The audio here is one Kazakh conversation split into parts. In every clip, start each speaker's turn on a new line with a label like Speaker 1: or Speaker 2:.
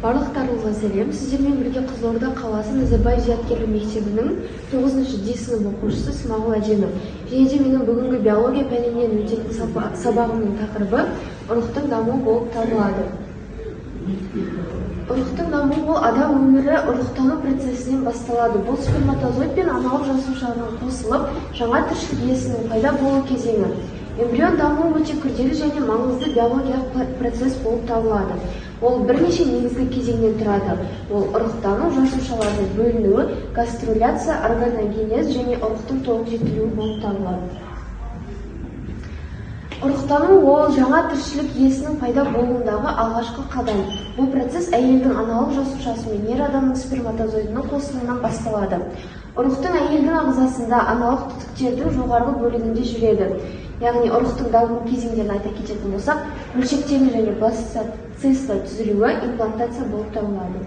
Speaker 1: Барлықтарыңызға сәлем. Сіздермен бірге Қызылорда қаласы Назарбаев зияткерлік мектебінің 9-шы D сынып оқушысы Смағұл Әженов. Және де менің бүгінгі биология пәнінен өтетін сабағымның тақырыбы ұрықтың дамуы болып табылады. Ұрықтың дамуы бұл адам өмірі ұрықтану процесінен басталады. Бұл сперматозоид пен аналық жасушаның қосылып, жаңа тіршілік иесінің пайда болу кезеңі. Эмбрион дамуы өте күрделі және маңызды биологиялық процесс болып табылады. Ол бірнеше негізгі кезеңнен тұрады. Ол ұрықтану, жасушалардың бөлінуі, гаструляция, органогенез және ұрықтың толық жетілуі болып табылады. Ұрықтану ол жаңа тіршілік иесінің пайда болуындағы алғашқы қадам. Бұл процесс әйелдің аналық жасушасы мен ер адамның сперматозоидының қосылуынан басталады. Ұрықтың әйелдің ағзасында аналық түтіктердің жоғарғы бөлігінде жүреді. Яғни ұрықтың даму кезеңдерін айта кететін болсақ, бөлшектену және бластоциста түзілуі имплантация болып табылады.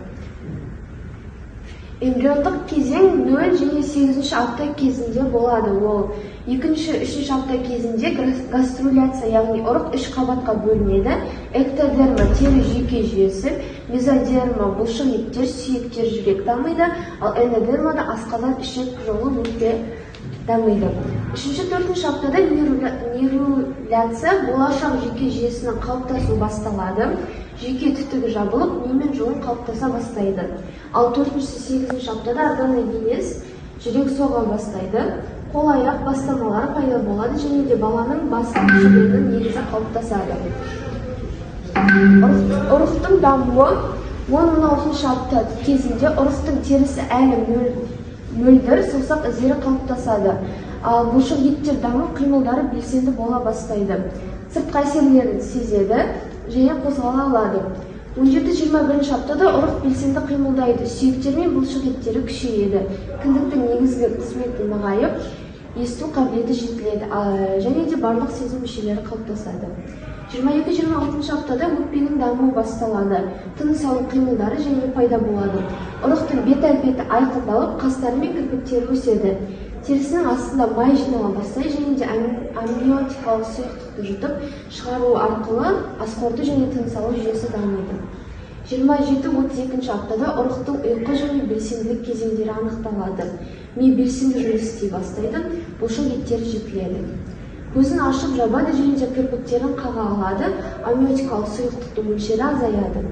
Speaker 1: Эмбриондық кезең 0 және 8-ші апта кезінде болады. Ол 2-3 апта кезінде гаструляция, яғни ұрық 3 қабатқа бөлінеді. Эктодерма тері жүйке жүйесі, мезодерма бұлшық еттер, сүйектер, жүрек дамиды, ал эндодермада асқазан, ішек жолы, өкпе дамиды. 3-4 аптада нервуляция, болашақ жүйке жүйесінің қалыптасуы басталады. Жүйке түтігі жабылып, ми мен жұлын қалыптаса бастайды. Ал 4-8 аптада органогенез, жүрек соға бастайды. Қол-аяқ бастамалары пайда болады және де баланың басқа мүшелерінің негізі қалыптасады. Ұрықтың дамуы 16 апта кезінде ұрықтың терісі әлі мөлдір, саусақ іздері қалыптасады. Ал бұлшық еттер даму қимылдары белсенді бола бастайды. Сыртқы әсерлерін сезеді және қозғала алады. 17-21 аптада ұрық белсенді қимылдайды, сүйектер мен бұлшық еттері күшейеді, кіндіктің негізгі қызметі нығайып, есту қабілеті жетіледі және де барлық сезім мүшелері қалыптасады. 22-26 аптада өкпенің дамуы басталады, тыныс алу қимылдары және пайда болады. Ұрықтың бет-әлпеті айқындалып, қастары мен кірпіктері өседі. Терісінің астында май жинала бастайды және де амниотикалық сұйықтықты жұтып шығару арқылы асқорыту және тыныс алу жүйесі дамиды. 27-32 аптада ұрықтың ұйқы және белсенділік кезеңдері анықталады. Ми белсенді жұмыс істей бастайды, бұлшық еттері жетіледі. Көзін ашып жабады және де кірпіктерін қаға алады, амниотикалық сұйықтықтың мөлшері азаяды.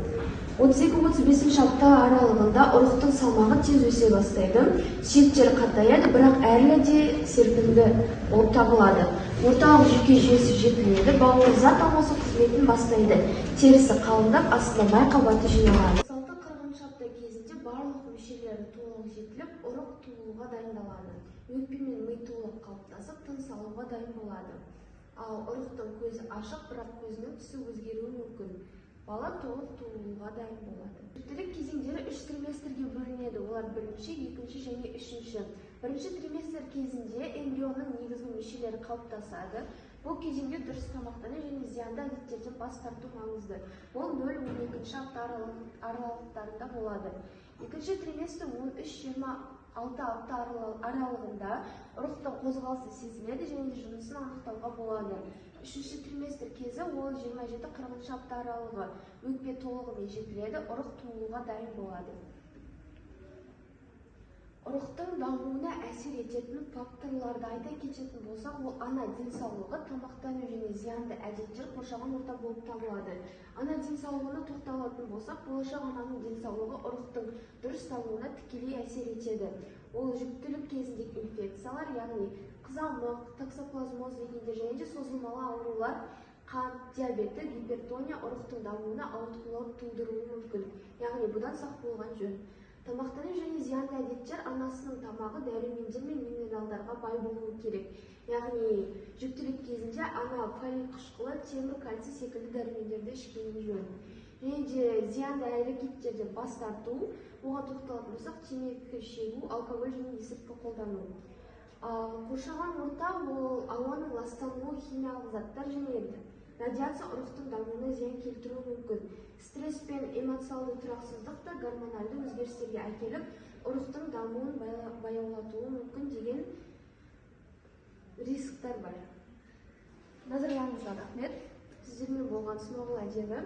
Speaker 1: 32-35 апта аралығында ұрықтың салмағы тез өсе бастайды, сүйектері қатаяды, бірақ әлі де серпінді болып табылады. Орталық жүйке жүйесі жетіледі, бауыр зат алмасу қызметін бастайды, терісі қалыңдап, астында май қабаты жиналады. 36-40 апта кезінде барлық мүшелері толық жетіліп, ұрық туылуға дайындалады. Өкпе мен ми толық қалыптасып, тыныс алуға дайын болады. Ал ұрықтың көзі ашық, бірақ көзінің түсі өзгеруі мүмкін. Бала толық туылуға дайын болады. Жүктілік кезеңдері 3 триместрге бөлінеді. Олар 1-ші, 2-ші және 3-ші. 1-ші триместр кезінде эмбрионның негізгі мүшелері қалыптасады. Бұл кезеңде дұрыс тамақтану және зиянды әдеттерден бас тарту маңызды. Ол 0-12 апта аралықтарында болады. 2-ші триместр 13-26 апта аралығында ұрықтың қозғалысы сезіледі және жынысын анықтауға болады. 3-ші триместр кезі ол 27-40 апта аралығы, өкпе толығымен жетіледі, ұрық туылуға дайын болады. Ұрықтың дамуына әсер ететін факторларды айта кететін болсақ, ол ана денсаулығы, тамақтану және зиянды әдеттер қоршаған орта болып табылады. Ана денсаулығына тоқталатын болсақ, болашақ ананың денсаулығы ұрықтың дұрыс дамуына тікелей әсер етеді. Ол жүктілік кезіндегі инфекциялар, яғни қызамық, токсоплазмоз дегенде және де созылмалы аурулар, қант, диабеті, гипертония ұрықтың дамуына ауытқулар тудыруы мүмкін. Яғни бұдан сақ болған жөн. Тамақтану және зиянды әдеттер анасының тамағы дәрумендер мен минералдарға бай болуы керек. Яғни жүктілік кезінде ана фолик қышқылы, темір, кальций секілді дәрумендерді ішкені жөн. Және де зиянды әрекеттерден бас тарту, оған тоқталатын болсақ, темекі шегу, алкоголь және есірткі қолдану. Қоршаған орта ол ауаның ластануы, химиялық заттар және радиация ұрықтың дамуына зиян келтіруі мүмкін. Стресс пен эмоционалды тұрақсыздық та гормоналды өзгерістерге әкеліп, ұрықтың дамуын баяулатуы мүмкін деген рисктер бар. Назарларыңызға рахмет. Сіздермен болған Смағұл Әженов.